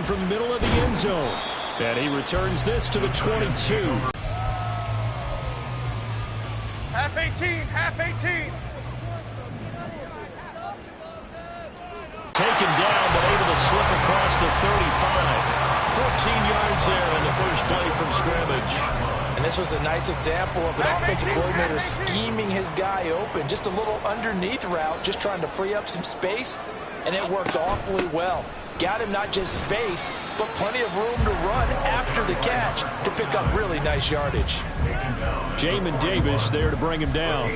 from the middle of the end zone. And he returns this to the 22. Half 18, half 18. Taken down, but able to slip across the 35. 14 yards there in the first play from scrimmage. And this was a nice example of an offensive coordinator scheming his guy open. Just a little underneath route, just trying to free up some space, and it worked awfully well. Got him not just space, but plenty of room to run after the catch to pick up really nice yardage. Jamin Davis there to bring him down.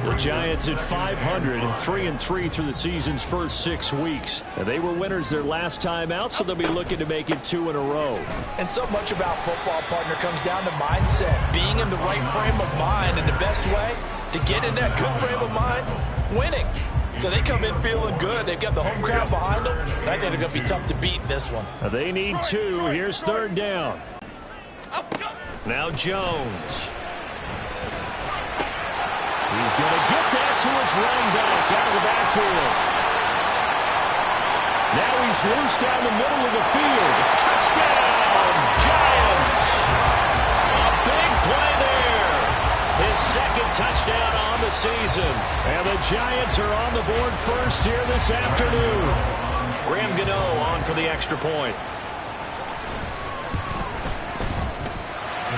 The Giants at 500, 3-3 through the season's first 6 weeks. And they were winners their last time out, so they'll be looking to make it 2 in a row. And so much about football, partner, comes down to mindset. Being in the right frame of mind, and the best way to get in that good frame of mind, winning. So they come in feeling good. They've got the home crowd behind them. And I think they're going to be tough to beat in this one. They need 2. Here's 3rd down. Now Jones. He's going to get that to his running back out of the backfield. Now he's loose down the middle of the field. Touchdown, Giants. A big play there. His 2nd touchdown on the season. And the Giants are on the board first here this afternoon. Graham Gano on for the extra point.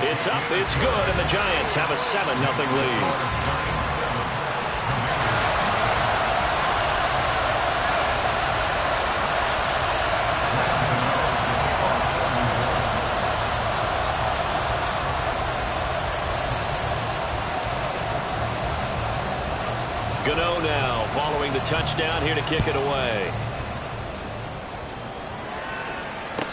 It's up, it's good, and the Giants have a 7-0 lead. Gano now following the touchdown here to kick it away.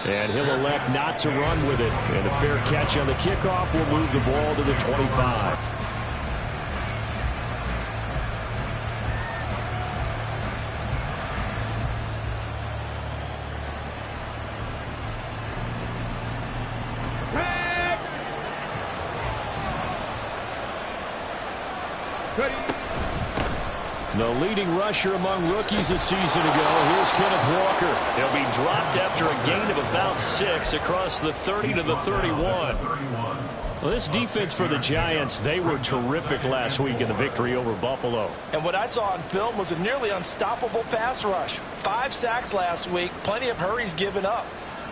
And he'll elect not to run with it. And a fair catch on the kickoff will move the ball to the 25. The leading rusher among rookies a season ago. Here's Kenneth Walker. He'll be dropped after a gain of about 6 across the 30 to the 31. Well, this defense for the Giants, they were terrific last week in the victory over Buffalo. And what I saw on film was a nearly unstoppable pass rush. 5 sacks last week, plenty of hurries given up.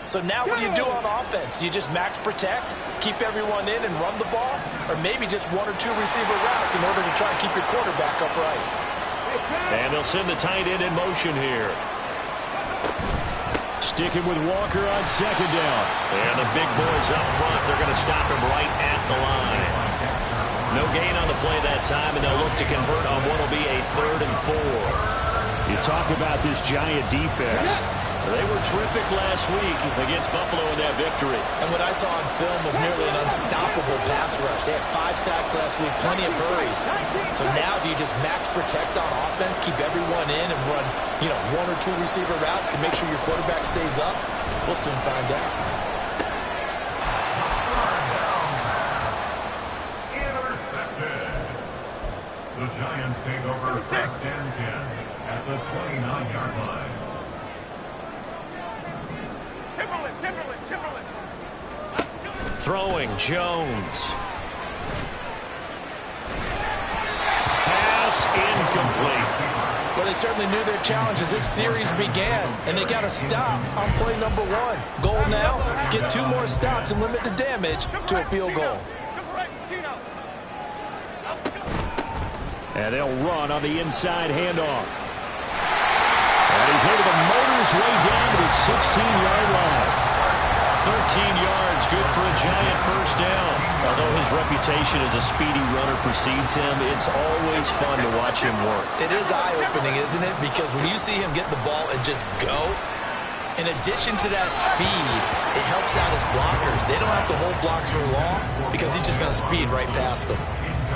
So now what do you do on offense? You just max protect, keep everyone in and run the ball, or maybe just 1 or 2 receiver routes in order to try and keep your quarterback upright. And they'll send the tight end in motion here. Sticking with Walker on 2nd down. And the big boys up front, they're going to stop him right at the line. No gain on the play that time, and they'll look to convert on what will be a 3rd and 4. You talk about this Giant defense. They were terrific last week against Buffalo in that victory. And what I saw on film was nearly an unstoppable pass rush. They had 5 sacks last week, plenty of hurries. So now do you just max protect on offense, keep everyone in and run, 1 or 2 receiver routes to make sure your quarterback stays up? We'll soon find out. Intercepted. The Giants take over 1st and 10 at the 29-yard line. Timberland. Throwing Jones. Pass incomplete. Well, they certainly knew their challenge as this series began, and they got to stop on play number 1. Goal now, get 2 more stops and limit the damage to a field goal. And they'll run on the inside handoff. And he's able to motor his way down to the 16-yard line. 13 yards, good for a Giant 1st down. Although his reputation as a speedy runner precedes him, it's always fun to watch him work. It is eye-opening, isn't it? Because when you see him get the ball and just go, in addition to that speed, it helps out his blockers. They don't have to hold blocks for long because he's just going to speed right past them.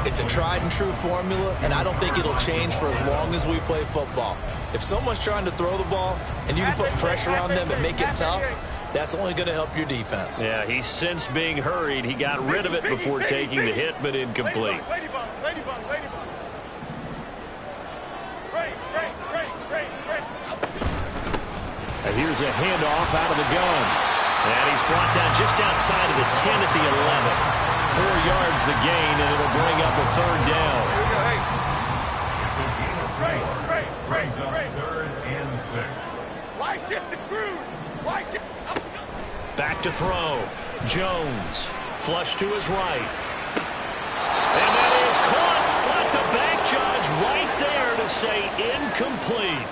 It's a tried-and-true formula, and I don't think it'll change for as long as we play football. If someone's trying to throw the ball and you can put pressure on them and make it tough, that's only going to help your defense. Yeah, he's since being hurried. He got rid of it before taking the hit, but incomplete. Ladybug. Great. And here's a handoff out of the gun. And he's brought down just outside of the 10 at the 11. 4 yards the gain, and it'll bring up a third down. It's a gain of 4. Brings up 3rd and 6. Why shift the crew? Why shift? Back to throw. Jones. Flush to his right. And that is caught. But the back judge right there to say incomplete.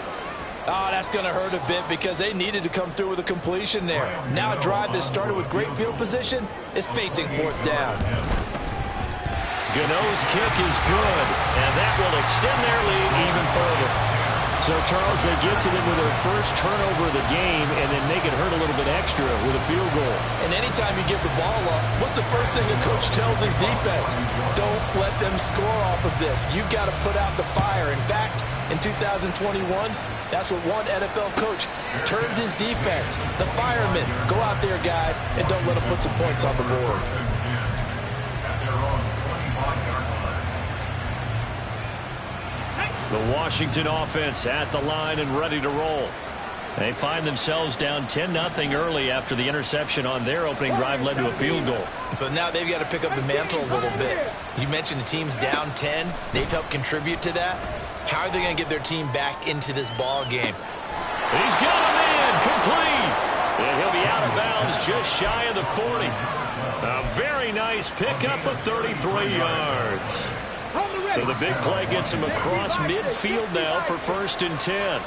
Oh, that's going to hurt a bit because they needed to come through with a completion there. Now a drive that started with great field position is facing 4th down. Gano's kick is good, and that will extend their lead even further. So, Charles, they get to them with their first turnover of the game and then make it hurt a little bit extra with a field goal. And anytime you give the ball up, what's the first thing a coach tells his defense? Don't let them score off of this. You've got to put out the fire. In fact, in 2021, that's what one NFL coach termed his defense. The firemen. Go out there, guys, and don't let them put some points on the board. At their own 25-yard line. The Washington offense at the line and ready to roll. They find themselves down 10-0 early after the interception on their opening drive led to a field goal. So now they've got to pick up the mantle a little bit. You mentioned the team's down 10. They've helped contribute to that. How are they going to get their team back into this ball game? He's got him in, complete. And he'll be out of bounds just shy of the 40. A very nice pickup of 33 yards. So the big play gets him across midfield now for 1st and 10.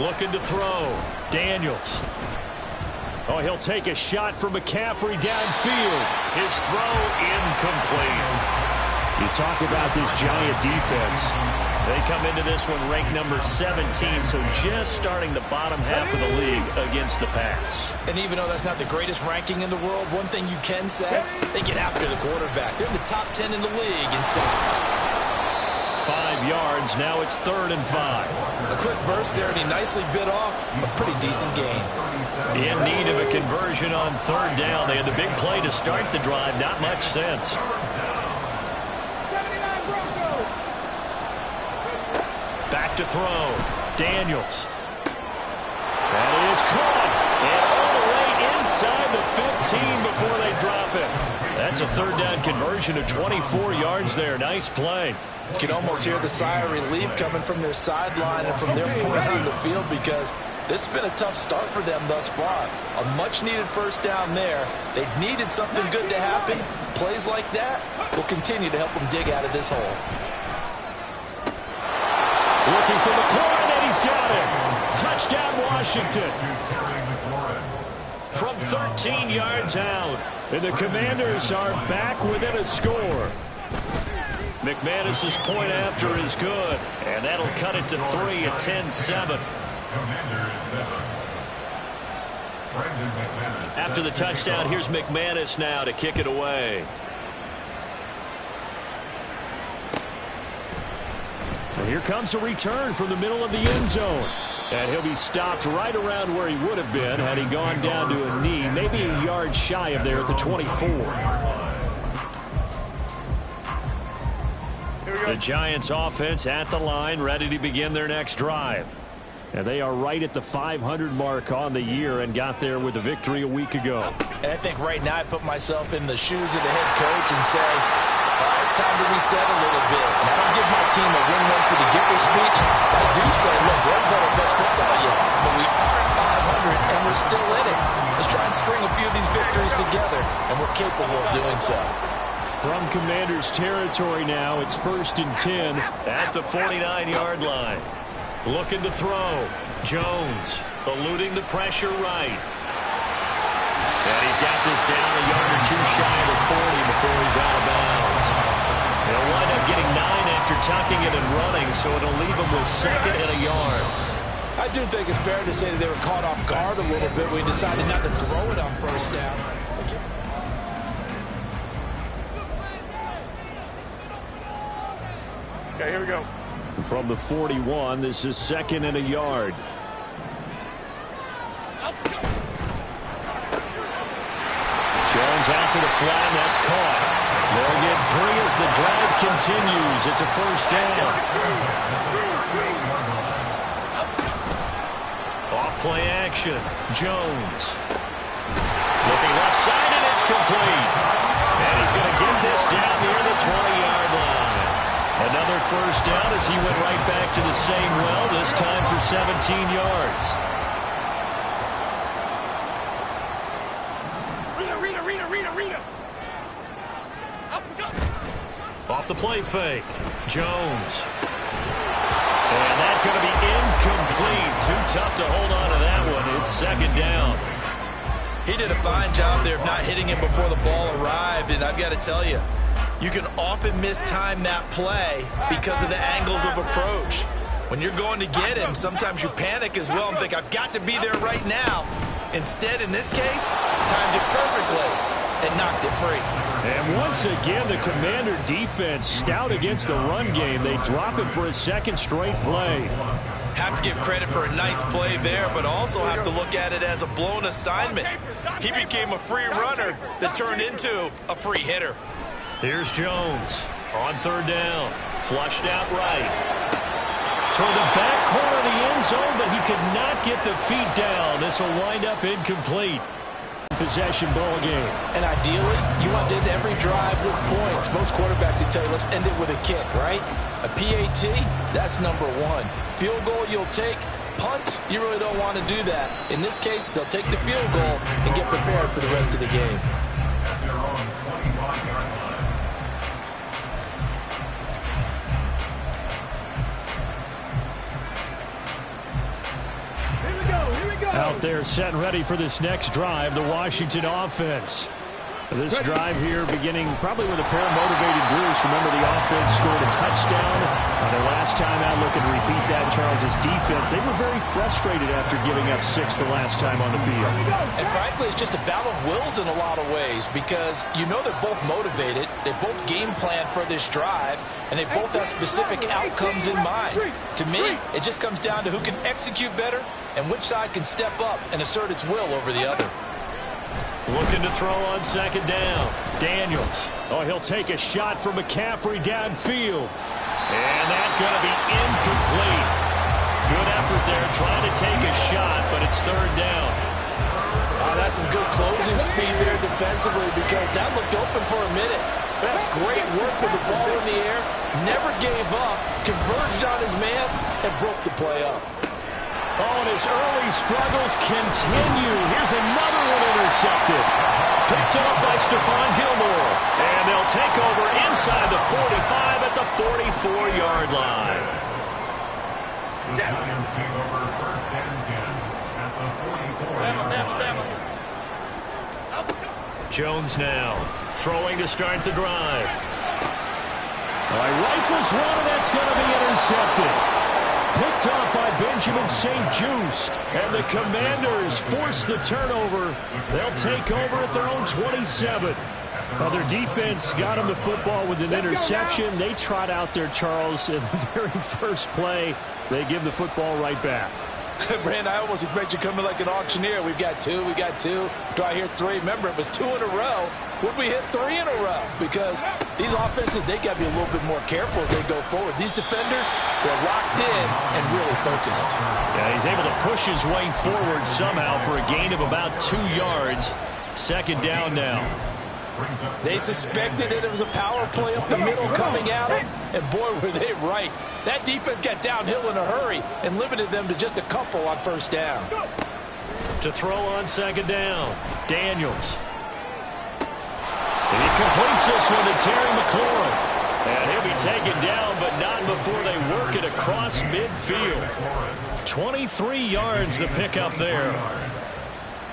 Looking to throw. Daniels. Oh, he'll take a shot from McCaffrey downfield. His throw incomplete. You talk about this Giant defense. They come into this one ranked number 17, so just starting the bottom half of the league against the pass. And even though that's not the greatest ranking in the world, one thing you can say, they get after the quarterback. They're in the top 10 in the league in sacks. 5 yards, now it's 3rd and 5. A quick burst there, and he nicely bit off a pretty decent gain. In need of a conversion on 3rd down. They had the big play to start the drive, not much sense. Back to throw. Daniels. That is caught. And all the way inside the 15 before they drop it. That's a 3rd down conversion of 24 yards there. Nice play. You can almost hear the sigh of relief coming from their sideline and from their point on the field because this has been a tough start for them thus far. A much-needed 1st down there. They've needed something good to happen. Plays like that will continue to help them dig out of this hole. Looking for McLaurin, and he's got it. Touchdown, Washington. From 13 yards out. And the Commanders are back within a score. McManus's point after is good. And that'll cut it to 3 at 10-7. After the touchdown, here's McManus now to kick it away. And here comes a return from the middle of the end zone. And he'll be stopped right around where he would have been had he gone down to a knee, maybe a yard shy of there at the 24. The Giants offense at the line, ready to begin their next drive. And they are right at the 500 mark on the year and got there with a victory a week ago. And I think right now I put myself in the shoes of the head coach and say, all right, time to reset a little bit. And I don't give my team a win one for the Gipper speech. I do say, look, we haven't played our best football yet, but we are at 500 and we're still in it. Let's try and string a few of these victories together, and we're capable of doing so. From Commanders territory now, it's 1st and 10 at the 49-yard line. Looking to throw. Jones eluding the pressure right. And he's got this down a yard or two shy of the 40 before he's out of bounds. They'll wind up getting 9 after tucking it and running, so it'll leave him with 2nd and a yard. I do think it's fair to say that they were caught off guard a little bit when we decided not to throw it on 1st down. Okay, here we go. From the 41, this is 2nd and a yard. Jones out to the flat, and that's caught. They'll get 3 as the drive continues. It's a 1st down. play action. Jones. Looking left side, and it's complete. And he's going to get this down near the 20-yard line. Another first down as he went right back to the same well, this time for 17 yards. Rita. Up. Off the play fake. Jones. And that's going to be incomplete. Too tough to hold on to that one. It's second down. He did a fine job there of not hitting him before the ball arrived, and I've got to tell you, you can often mistime that play because of the angles of approach. When you're going to get him, sometimes you panic as well and think, I've got to be there right now. Instead, in this case, timed it perfectly and knocked it free. And once again, the Commander defense stout against the run game. They drop it for a second straight play. Have to give credit for a nice play there, but also have to look at it as a blown assignment. He became a free runner that turned into a free hitter. Here's Jones on third down. Flushed out right. Toward the back corner of the end zone, but he could not get the feet down. This will wind up incomplete. Possession ball game. And ideally, you want to end every drive with points. Most quarterbacks will tell you, let's end it with a kick, right? A PAT, that's number one. Field goal you'll take. Punts, you really don't want to do that. In this case, they'll take the field goal and get prepared for the rest of the game. At their own 25-yard line. Out there set and ready for this next drive, the Washington offense. This drive here beginning probably with a pair of motivated groups. Remember, the offense scored a touchdown on their last time out. Look and repeat that. Charles's defense, they were very frustrated after giving up 6 the last time on the field. And frankly, it's just a battle of wills in a lot of ways because you know they're both motivated. They both game plan for this drive, and they both have specific outcomes in mind. To me, it just comes down to who can execute better and which side can step up and assert its will over the other. Looking to throw on second down. Daniels. Oh, he'll take a shot from McCaffrey downfield. And that's going to be incomplete. Good effort there trying to take a shot, but it's third down. That's some good closing speed there defensively because that looked open for a minute. That's great work with the ball in the air. Never gave up. Converged on his man and broke the play up. Oh, and his early struggles continue. Here's another one intercepted. Picked up by Stephon Gilmore. And they'll take over inside the 45 at the 44-yard line. The Giants take over first and 10 at the 44-yard line. Jones now throwing to start the drive. Rifles one, and that's going to be intercepted. Picked up by Benjamin St-Juste. And the Commanders force the turnover. They'll take over at their own 27. Well, their defense got them the football with an interception. They trot out there, Charles, in the very first play. They give the football right back. Brand, I almost expect you coming like an auctioneer. We've got two. Do I hear three? Remember, it was 2 in a row. Would we hit 3 in a row? Because these offenses, they got to be a little bit more careful as they go forward. These defenders, they're locked in and really focused. Yeah, he's able to push his way forward somehow for a gain of about 2 yards. Second down now. They suspected that it was a power play up the middle coming at them, and boy, were they right. That defense got downhill in a hurry and limited them to just a couple on first down. To throw on second down, Daniels. And he completes this one to Terry McLaurin. And he'll be taken down, but not before they work it across midfield. 23 yards the pickup there.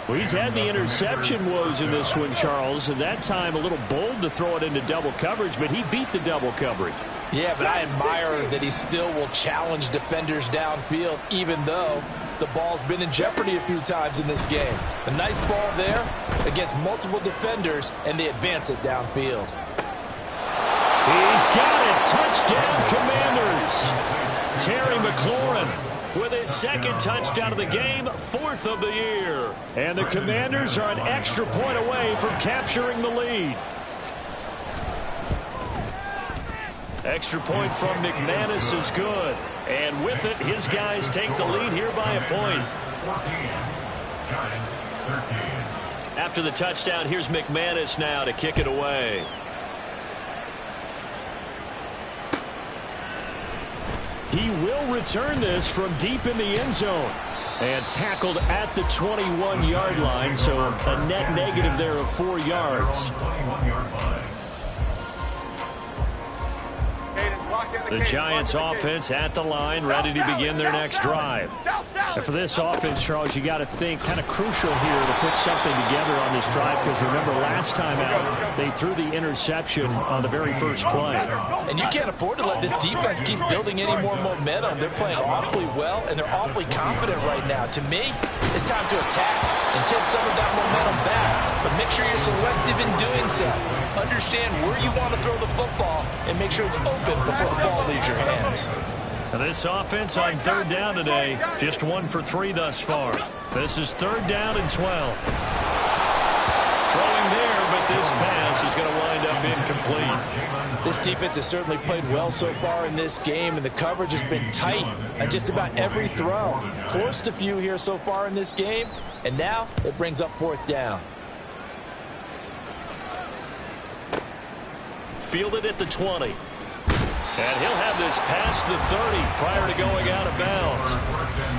Well, he's had the interception woes in this one, Charles, and that time a little bold to throw it into double coverage, but he beat the double coverage. Yeah, but I admire that he still will challenge defenders downfield, even though the ball's been in jeopardy a few times in this game. A nice ball there against multiple defenders, and they advance it downfield. He's got it. Touchdown, Commanders. Terry McLaurin with his second touchdown of the game, 4th of the year. And the Commanders are an extra point away from capturing the lead. Extra point from McManus is good. And with it, his guys take the lead here by a point. Giants 13. After the touchdown, here's McManus now to kick it away. He will return this from deep in the end zone. And tackled at the 21-yard line, so a net negative there of 4 yards. The Giants offense at the line, ready to begin their next drive. And for this offense, Charles, you got to think kind of crucial here to put something together on this drive, because remember last time out they threw the interception on the very first play. And you can't afford to let this defense keep building any more momentum. They're playing awfully well, and they're awfully confident right now. To me, it's time to attack and take some of that momentum back, but make sure you're selective in doing so. Understand where you want to throw the football and make sure it's open before the ball leaves your hands. And this offense on third down today, just 1 for 3 thus far. This is 3rd down and 12. Throwing there, but this pass is going to wind up incomplete. This defense has certainly played well so far in this game, and the coverage has been tight on just about every throw. Forced a few here so far in this game, and now it brings up 4th down. Fielded at the 20. And he'll have this past the 30 prior to going out of bounds.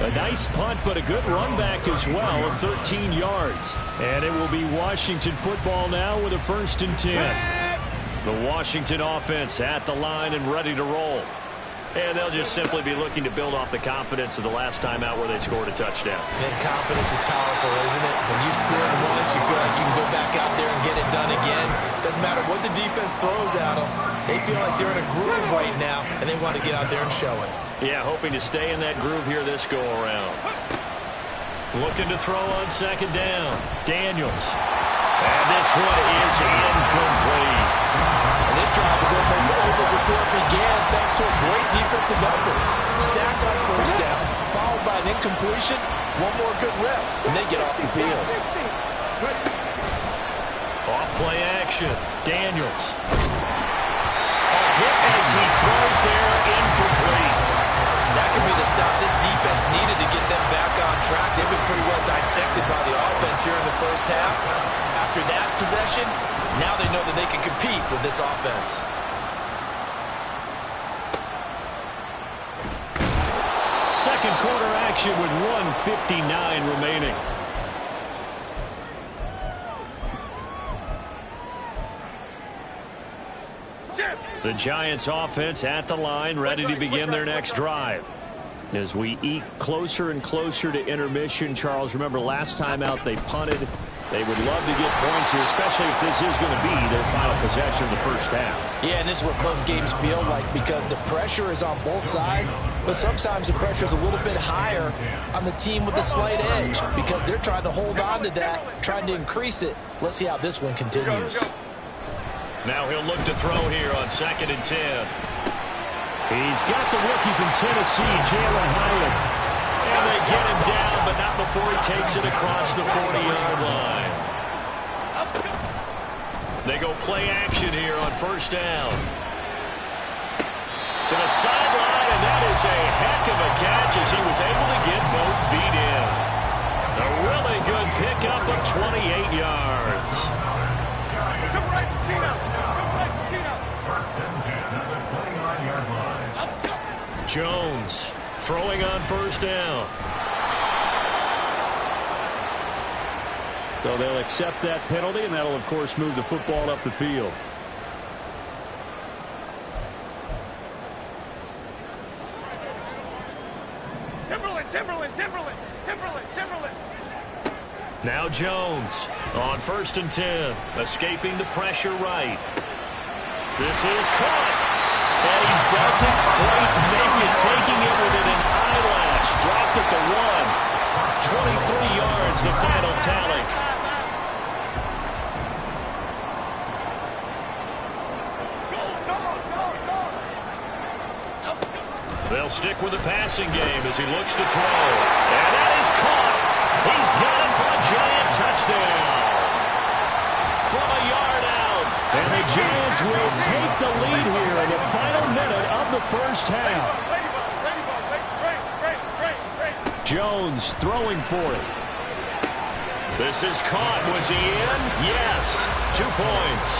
A nice punt, but a good run back as well of 13 yards. And it will be Washington football now with a 1st and 10. The Washington offense at the line and ready to roll. And they'll just simply be looking to build off the confidence of the last time out where they scored a touchdown. Man, confidence is powerful, isn't it? When you score once, you feel like you can go back out there and get it done again. Doesn't matter what the defense throws at them. They feel like they're in a groove right now, and they want to get out there and show it. Yeah, hoping to stay in that groove here this go-around. Looking to throw on 2nd down. Daniels. And this one is incomplete. And this drive is almost over before it began, thanks to a great defensive effort. Sack on 1st down, followed by an incompletion. One more good rep, and they get off the field. Off play action. Daniels. A hit as he throws there, incomplete. That could be the stop this defense needed to get them back on track. They've been pretty well dissected by the offense here in the first half. After that possession, now they know that they can compete with this offense. Second quarter action with 1:59 remaining. The Giants offense at the line, ready to begin their next drive. As we eke closer and closer to intermission, Charles, remember last time out they punted. They would love to get points here, especially if this is going to be their final possession of the first half. Yeah, and this is what close games feel like, because the pressure is on both sides, but sometimes the pressure is a little bit higher on the team with the slight edge, because they're trying to hold on to that, trying to increase it. Let's see how this one continues. Now he'll look to throw here on 2nd and 10. He's got the rookie from Tennessee, Jalen Hyatt. And they get him down, but not before he takes it across the 40-yard line. They go play action here on 1st down. To the sideline, and that is a heck of a catch as he was able to get both feet in. A really good pickup of 28 yards. To right, Gino. To right, Gino. 1st and 10 at the 29-yard line. Jones throwing on 1st down. So they'll accept that penalty, and that'll, of course, move the football up the field. Timberland. Now Jones on 1st and 10, escaping the pressure right. This is caught, and he doesn't quite make it, taking it with an eyelash. Dropped at the 1. 23 yards, the final tally. They'll stick with the passing game as he looks to throw. And that is caught. He's got it for a Giant touchdown. From a yard out. And the Giants will take the lead here in the final minute of the first half. Jones throwing for it. This is caught. Was he in? Yes. 2 points.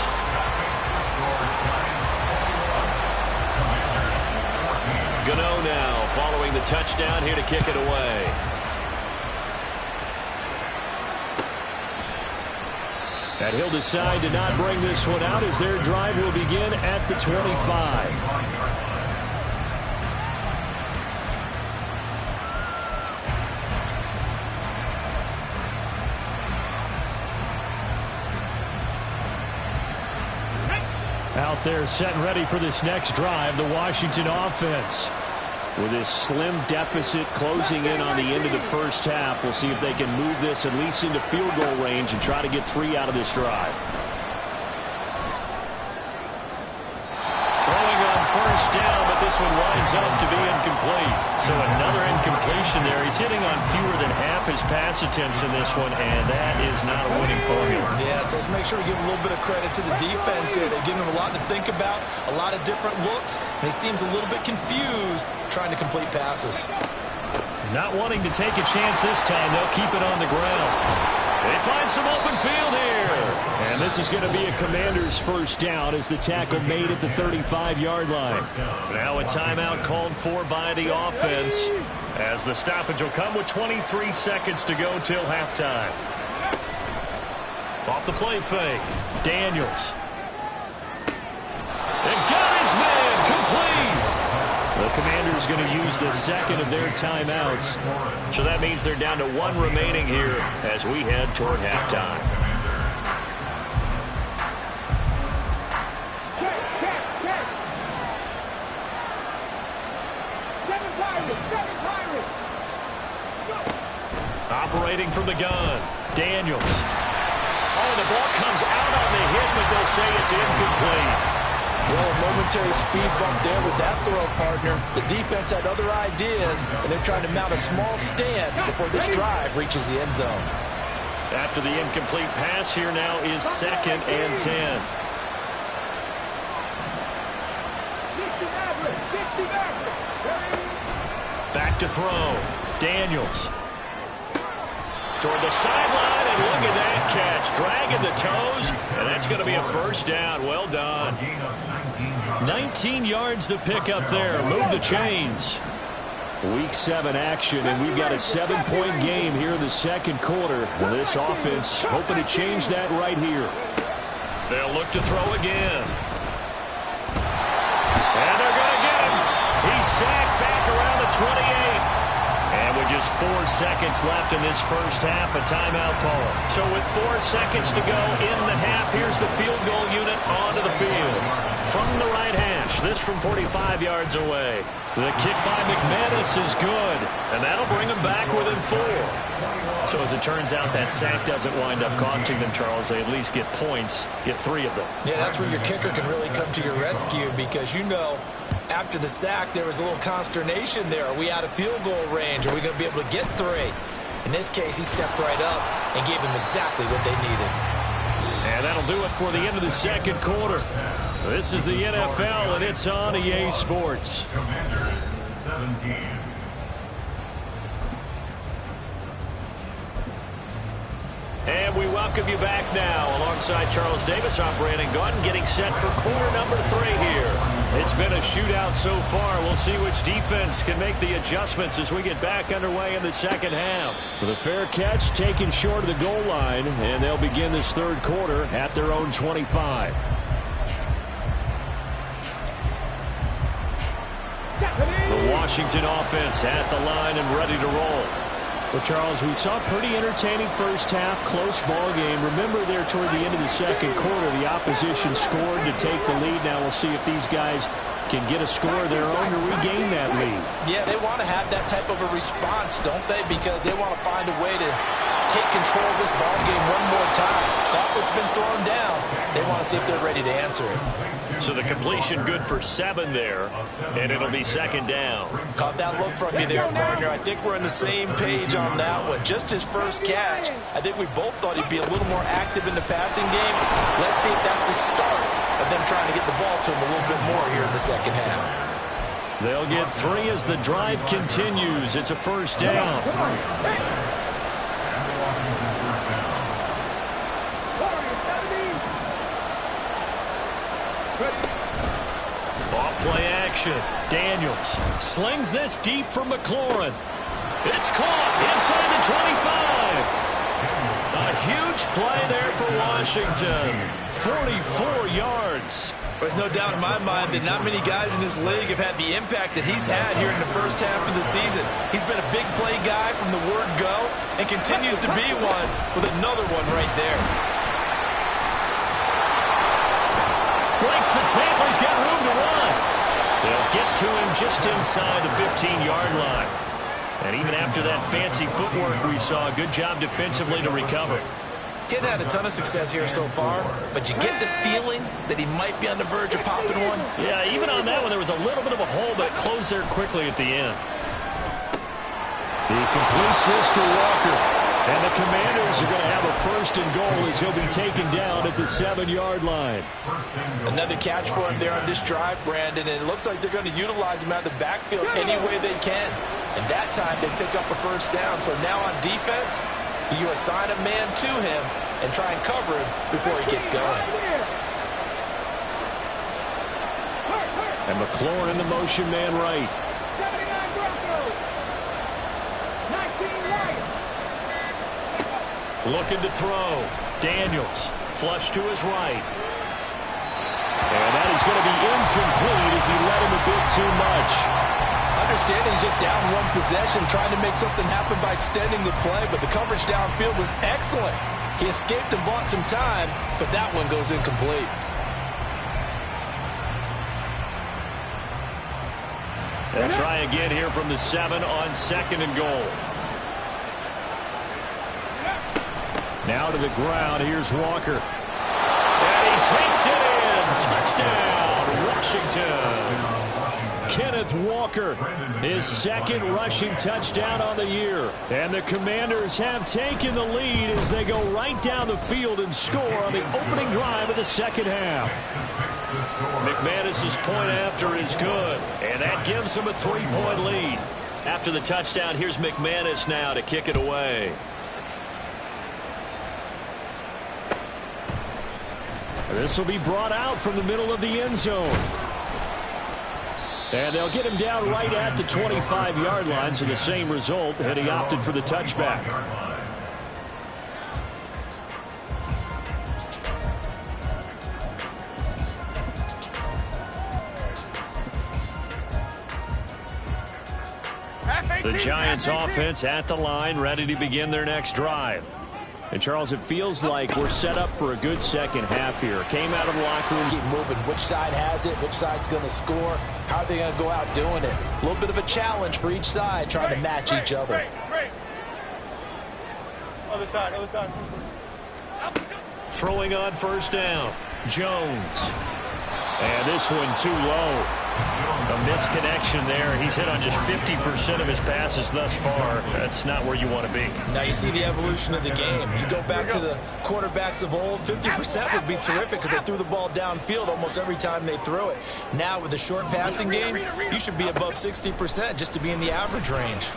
Gano now following the touchdown here to kick it away. And he'll decide to not bring this one out as their drive will begin at the 25. Out there set and ready for this next drive, the Washington offense. With this slim deficit closing in on the end of the first half, we'll see if they can move this at least into field goal range and try to get 3 out of this drive. Throwing on first down, but this one winds up to be incomplete. So another incompletion there. He's hitting on fewer than half his pass attempts in this one, and that is not a winning formula. Yeah, so let's make sure we give a little bit of credit to the defense here. They're giving him a lot to think about, a lot of different looks, and he seems a little bit confused trying to complete passes. Not wanting to take a chance this time. They'll keep it on the ground. They find some open field here. And this is going to be a Commander's first down as the tackle made at the 35-yard line. Now a timeout called for by the offense as the stoppage will come with 23 seconds to go till halftime. Off the play fake. Daniels. And got his man complete. The Commanders going to use the second of their timeouts. So that means they're down to 1 remaining here as we head toward halftime. Operating from the gun. Daniels. Oh, the ball comes out on the hit, but they'll say it's incomplete. Well, a momentary speed bump there with that throw, partner. The defense had other ideas, and they're trying to mount a small stand before this drive reaches the end zone. After the incomplete pass, here now is 2nd and 10. Back to throw. Daniels. Toward the sideline, and look at that catch. Dragging the toes, and that's going to be a first down. Well done. 19 yards to pick up there. Move the chains. Week 7 action, and we've got a 7-point game here in the second quarter. And this offense hoping to change that right here. They'll look to throw again. And they're going to get him. He's sacked back around the 28. And with just 4 seconds left in this first half, a timeout call. So with 4 seconds to go in the half, here's the field goal unit onto the field. From the right hash, this from 45 yards away. The kick by McManus is good, and that'll bring them back within 4. So as it turns out, that sack doesn't wind up costing them, Charles. They at least get points, get 3 of them. Yeah, that's where your kicker can really come to your rescue because, you know, after the sack, there was a little consternation there. Are we out of field goal range? Are we going to be able to get 3? In this case, he stepped right up and gave them exactly what they needed. And that'll do it for the end of the second quarter. This is the NFL, and it's on EA Sports. Commanders 17. And we welcome you back now alongside Charles Davis. I'm Brandon Gaudin getting set for quarter number 3 here. It's been a shootout so far. We'll see which defense can make the adjustments as we get back underway in the second half. With a fair catch taken short of the goal line, and they'll begin this third quarter at their own 25. The Washington offense at the line and ready to roll. Well, Charles, we saw a pretty entertaining first half, close ball game. Remember there toward the end of the second quarter, the opposition scored to take the lead. Now we'll see if these guys can get a score of their own to regain that lead. Yeah, they want to have that type of a response, don't they? Because they want to find a way to take control of this ball game one more time. Gauntlet's been thrown down. They want to see if they're ready to answer it. So the completion good for 7 there, and it'll be second down. Caught that look from you there, partner. I think we're on the same page on that one. Just his first catch. I think we both thought he'd be a little more active in the passing game. Let's see if that's the start of them trying to get the ball to him a little bit more here in the second half. They'll get 3 as the drive continues. It's a first down. Off-play action. Daniels slings this deep for McLaurin. It's caught inside the 25. A huge play there for Washington. 44 yards. There's no doubt in my mind that not many guys in this league have had the impact that he's had here in the first half of the season. He's been a big play guy from the word go and continues to be one with another one right there. Breaks the tackle. He's got room to run. They'll get to him just inside the 15-yard line. And even after that fancy footwork we saw, a good job defensively to recover. Getting had a ton of success here so far, but you get the feeling that he might be on the verge of popping one. Yeah, even on that one, there was a little bit of a hole, but it closed there quickly at the end. He completes this to Walker. And the Commanders are going to have a first and goal as he'll be taken down at the 7-yard line. Another catch for him there on this drive, Brandon, and it looks like they're going to utilize him out of the backfield any way they can. And that time they pick up a first down. So now on defense, you assign a man to him and try and cover him before he gets going. And McLaurin in the motion man right. 79 Broncos. 19 right. Looking to throw. Daniels flush to his right. And that is going to be incomplete as he let him a bit too much. Understanding he's just down one possession, trying to make something happen by extending the play, but the coverage downfield was excellent. He escaped and bought some time, but that one goes incomplete. They'll try again here from the 7 on 2nd and goal. Now to the ground. Here's Walker. And he takes it in. Touchdown, Washington. Kenneth Walker, his 2nd rushing touchdown on the year. And the Commanders have taken the lead as they go right down the field and score on the opening drive of the second half. McManus's point after is good, and that gives them a 3-point lead. After the touchdown, here's McManus now to kick it away. This will be brought out from the middle of the end zone. And they'll get him down right at the 25-yard line, so the same result, and he opted for the touchback. The Giants offense at the line, ready to begin their next drive. And, Charles, it feels like we're set up for a good second half here. Came out of the locker room. Keep moving. Which side has it? Which side's going to score? How are they going to go out doing it? A little bit of a challenge for each side, trying to match each other. Other side, other side. Throwing on first down. Jones. And this one too low. A misconnection there. He's hit on just 50% of his passes thus far. That's not where you want to be. Now you see the evolution of the game. You go back to the quarterbacks of old, 50% would be terrific because they threw the ball downfield almost every time they threw it. Now with the short passing game, you should be above 60% just to be in the average range.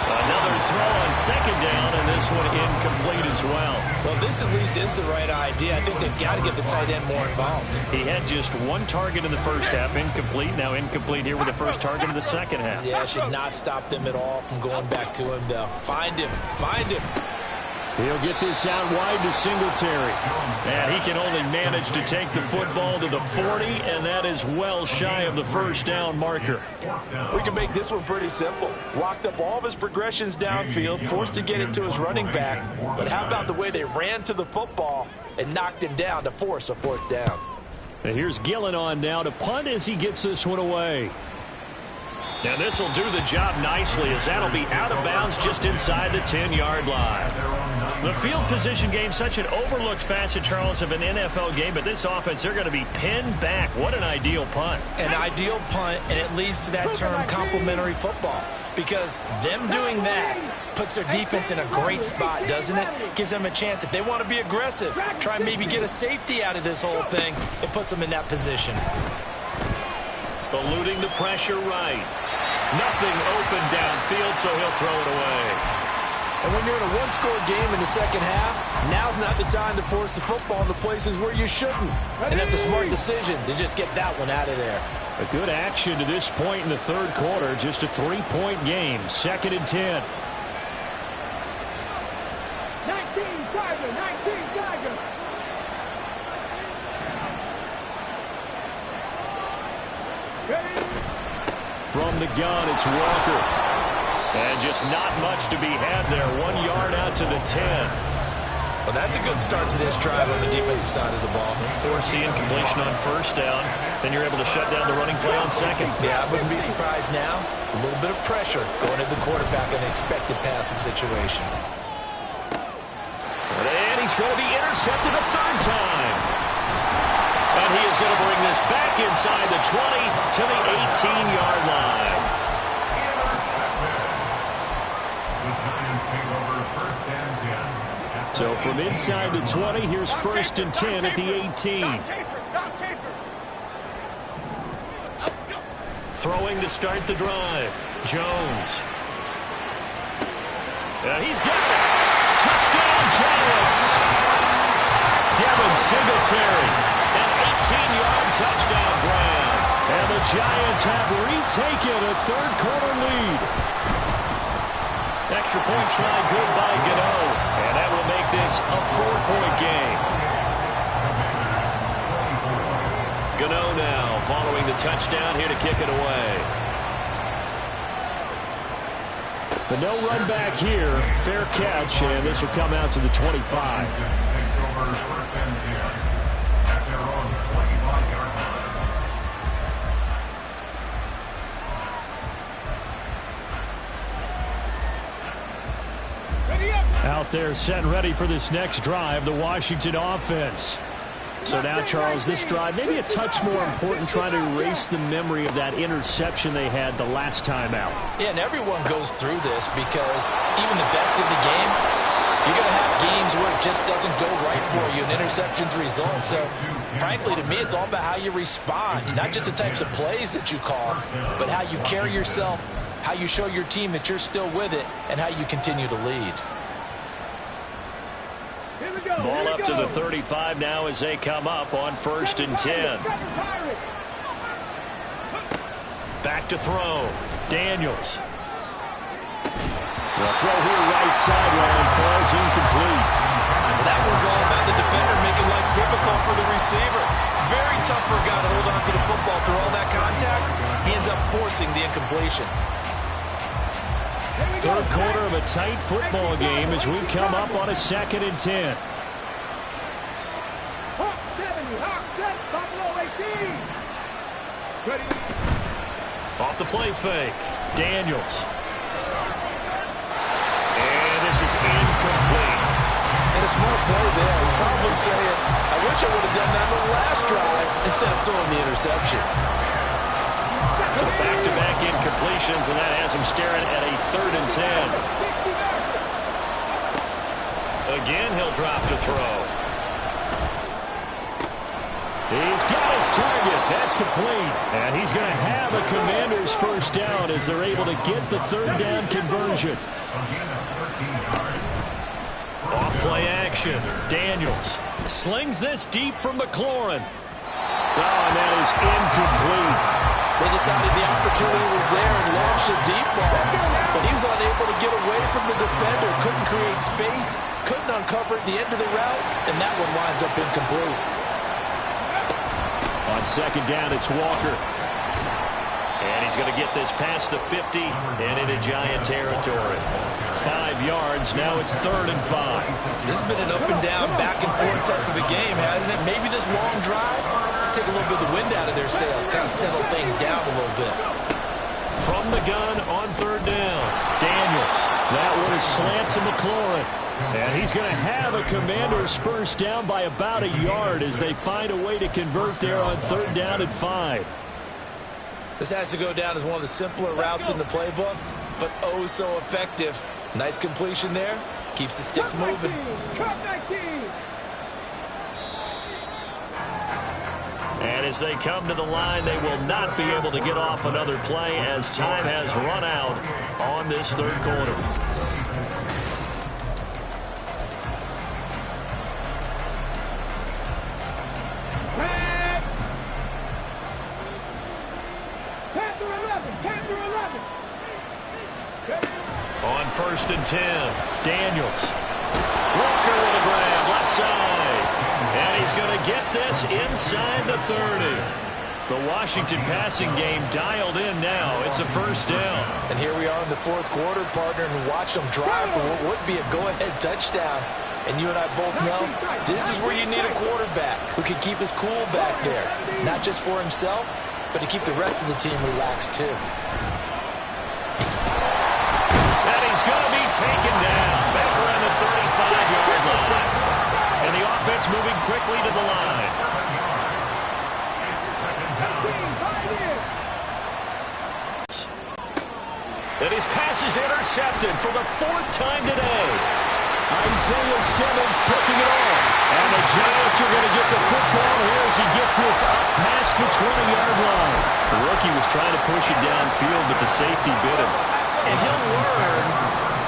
Another throw on second down, and this one incomplete as well. Well, this at least is the right idea. I think they've got to get the tight end more involved. He had just one target in the first half, incomplete. Now incomplete here with the first target of the second half. Yeah, it should not stop them at all from going back to him, though. Find him. Find him. He'll get this out wide to Singletary. And he can only manage to take the football to the 40, and that is well shy of the first down marker. We can make this one pretty simple. Walked up all of his progressions downfield, forced to get it to his running back. But how about the way they ran to the football and knocked him down to force a fourth down? And here's Gillen on now to punt as he gets this one away. Now this will do the job nicely as that'll be out of bounds just inside the 10-yard line. The field position game, such an overlooked facet, Charles, of an NFL game, but this offense, they're going to be pinned back. What an ideal punt. An ideal punt, and it leads to that term complementary football. Because them doing that puts their defense in a great spot, doesn't it? Gives them a chance. If they want to be aggressive, try and maybe get a safety out of this whole thing, it puts them in that position. Eluding the pressure right. Nothing open downfield, so he'll throw it away. And when you're in a one-score game in the second half, now's not the time to force the football in the places where you shouldn't. And that's a smart decision to just get that one out of there. A good action to this point in the third quarter. Just a 3-point game. 2nd and 10. 19 Tiger, 19 Tiger. From the gun, it's Walker. And just not much to be had there. 1 yard out to the 10. Well, that's a good start to this drive on the defensive side of the ball. Forcing completion on first down. Then you're able to shut down the running play on second. Yeah, I wouldn't be surprised now. A little bit of pressure going at the quarterback in an expected passing situation. And he's going to be intercepted a third time. And he is going to bring this back inside the 20 to the 18-yard line. The Giants take over 1st and 10. So from inside the 20, here's 1st and 10 at the 18. Throwing to start the drive. Jones. He's got it. Touchdown, Giants. Devin Singletary. An 18-yard touchdown grab. And the Giants have retaken a third-quarter lead. Extra point try good by Gano. And that will make this a 4-point game. Gano now following the touchdown here to kick it away. But no run back here. Fair catch, and this will come out to the 25. Takes over 1st and 10 at their own 25-yard line. Out there set and ready for this next drive, the Washington offense. So now, Charles, this drive maybe a touch more important, trying to erase the memory of that interception they had the last time out. Yeah, and everyone goes through this because even the best in the game, you're going to have games where it just doesn't go right for you and interceptions result. So, frankly, to me, it's all about how you respond, not just the types of plays that you call, but how you carry yourself, how you show your team that you're still with it, and how you continue to lead. Ball up to the 35 now as they come up on 1st and 10. Back to throw. Daniels. The throw here right sideline falls incomplete. Well, that was all about the defender making life difficult for the receiver. Very tough for a guy to hold on to the football through all that contact. He ends up forcing the incompletion. Third quarter of a tight football game as we come up on a 2nd and 10. Off the play fake. Daniels. And this is incomplete. And a smart play there. He's probably saying, I wish I would have done that on the last drive instead of throwing the interception. So back-to-back incompletions, and that has him staring at a 3rd and 10. Again, he'll drop to throw. He's got his target. That's complete. And he's going to have a Commander's first down as they're able to get the 3rd down conversion. Off play action. Daniels slings this deep from McLaurin. Oh, and that is incomplete. They decided the opportunity was there and launched a deep ball, but he was unable to get away from the defender, couldn't create space, couldn't uncover at the end of the route, and that one winds up incomplete. On 2nd down, it's Walker. And he's going to get this past the 50 and into Giant territory. 5 yards. Now it's 3rd and 5. This has been an up and down, back and forth type of a game, hasn't it? Maybe this long drive take a little bit of the wind out of their sails, kind of settle things down a little bit. From the gun on 3rd down. Daniels. That one is slant to McLaurin. And he's going to have a Commander's first down by about a yard as they find a way to convert there on 3rd down and 5. This has to go down as one of the simpler routes in the playbook, but oh so effective. Nice completion there. Keeps the sticks moving. And as they come to the line, they will not be able to get off another play as time has run out on this third quarter. On 1st and 10, Daniels. Walker with a grab, left side. And he's going to get this inside the 30. The Washington passing game dialed in now. It's a first down. And here we are in the fourth quarter, partner, and watch them drive for what would be a go-ahead touchdown. And you and I both know this is where you need a quarterback who can keep his cool back there. Not just for himself, but to keep the rest of the team relaxed too. And he's going to be taken down back around the 35-yard line. And the offense moving quickly to the line. And his pass is intercepted for the 4th time today. Isaiah Simmons picking it off. And the Giants are going to get the football here as he gets this up past the 20-yard line. The rookie was trying to push it downfield, but the safety bit him. And he'll learn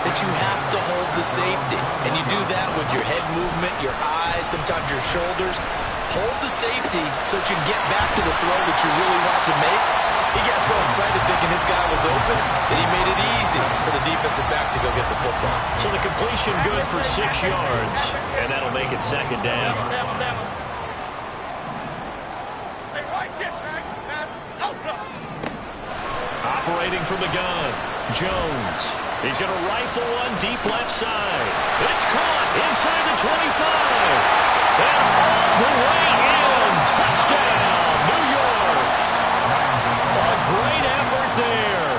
that you have to hold the safety. And you do that with your head movement, your eyes, sometimes your shoulders. Hold the safety so that you can get back to the throw that you really want to make. He got so excited thinking his guy was open that he made it easy for the defensive back to go get the football. So the completion good for 6 yards, and that'll make it 2nd down. Operating from the gun, Jones. He's going to rifle one deep left side. It's caught inside the 25. And all the way in. Touchdown, New York. A great effort there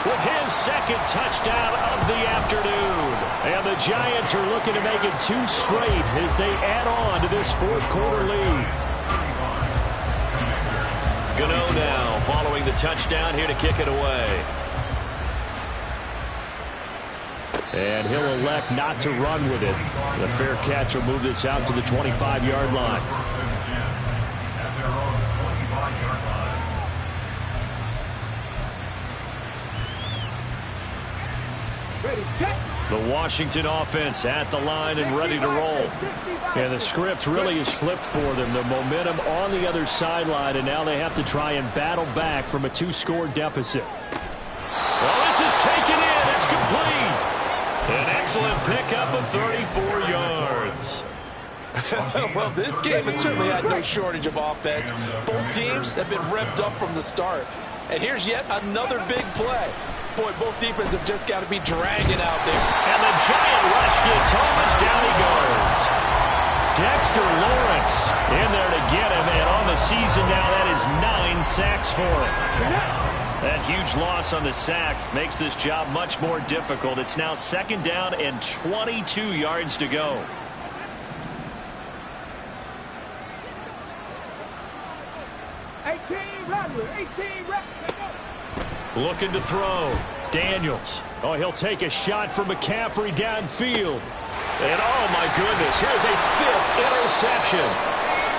with his 2nd touchdown of the afternoon. And the Giants are looking to make it 2 straight as they add on to this 4th quarter lead. Gano now following the touchdown here to kick it away. And he'll elect not to run with it. The fair catch will move this out to the 25-yard line. The Washington offense at the line and ready to roll. And the script really is flipped for them. The momentum on the other sideline, and now they have to try and battle back from a 2-score deficit. Well, this is taken in. It's complete. An excellent pickup of 34 yards. Well, this game has certainly had no shortage of offense. Both teams have been revved up from the start. And here's yet another big play. Boy, both defenses have just got to be dragging out there. And the giant rush gets home as down he goes. Dexter Lawrence in there to get him. And on the season now, that is 9 sacks for him. That huge loss on the sack makes this job much more difficult. It's now 2nd down and 22 yards to go. Looking to throw. Daniels. Oh, he'll take a shot from McCaffrey downfield. And oh my goodness, here's a 5th interception.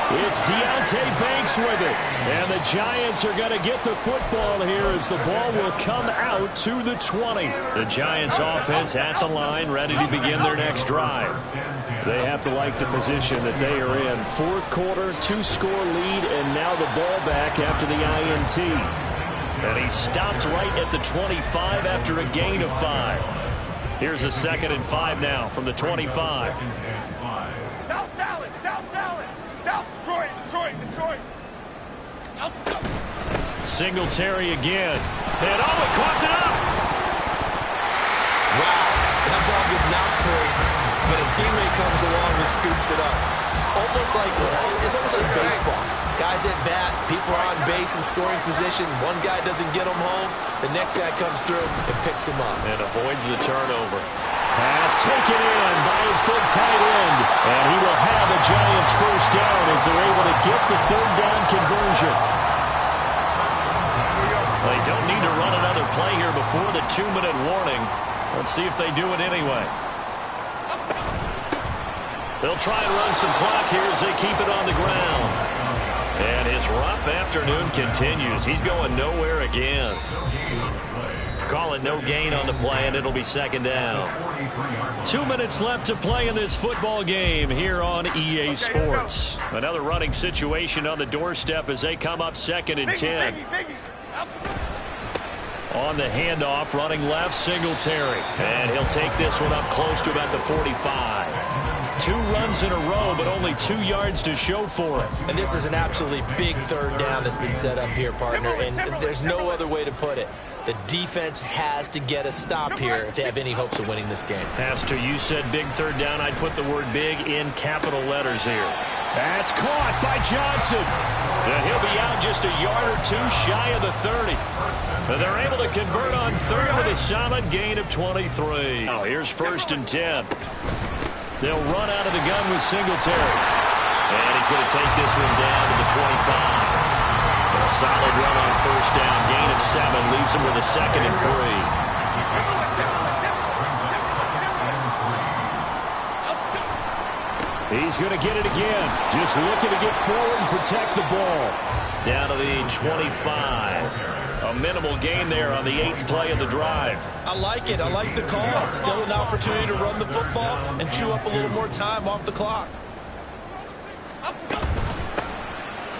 It's Deonte Banks with it. And the Giants are going to get the football here as the ball will come out to the 20. The Giants offense at the line, ready to begin their next drive. They have to like the position that they are in. 4th quarter, 2-score lead, and now the ball back after the INT. And he stopped right at the 25 after a gain of 5. Here's a 2nd and 5 now from the 25. South Salad, South Salad. South Detroit. Singletary again. And oh, he caught it up. Wow, that ball gets knocked free, but a teammate comes along and scoops it up. It's almost like baseball. Guys at bat, people are on base in scoring position. One guy doesn't get him home. The next guy comes through and picks him up. And avoids the turnover. Pass taken in by his big tight end. And he will have a Giants first down as they're able to get the 3rd down conversion. They don't need to run another play here before the 2-minute warning. Let's see if they do it anyway. They'll try and run some clock here as they keep it on the ground. And his rough afternoon continues. He's going nowhere again. Call it no gain on the play, and it'll be second down. 2 minutes left to play in this football game here on EA Sports. Another running situation on the doorstep as they come up second and 10. On the handoff, running left, Singletary. And he'll take this one up close to about the 45. 2 runs in a row, but only 2 yards to show for it. And this is an absolutely big third down that's been set up here, partner, and there's no other way to put it. The defense has to get a stop here if they have any hopes of winning this game. Pastor, you said big third down. I'd put the word big in capital letters here. That's caught by Johnson. And he'll be out just a yard or 2 shy of the 30. But they're able to convert on third with a solid gain of 23. Now here's first and 10. They'll run out of the gun with Singletary. And he's going to take this one down to the 25. A solid run on first down. Gain of 7 leaves him with a second and 3. He's going to get it again. Just looking to get forward and protect the ball. Down to the 25. A minimal gain there on the 8th play of the drive. I like it. I like the call. Still an opportunity to run the football and chew up a little more time off the clock.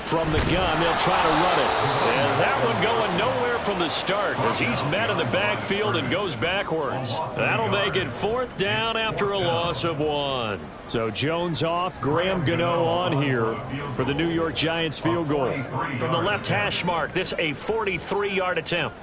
From the gun, they'll try to run it. And that one going nowhere from the start as he's met in the backfield and goes backwards. That'll make it 4th down after a loss of 1. So Jones off, Graham Gano on here for the New York Giants field goal. From the left hash mark, this a 43-yard attempt.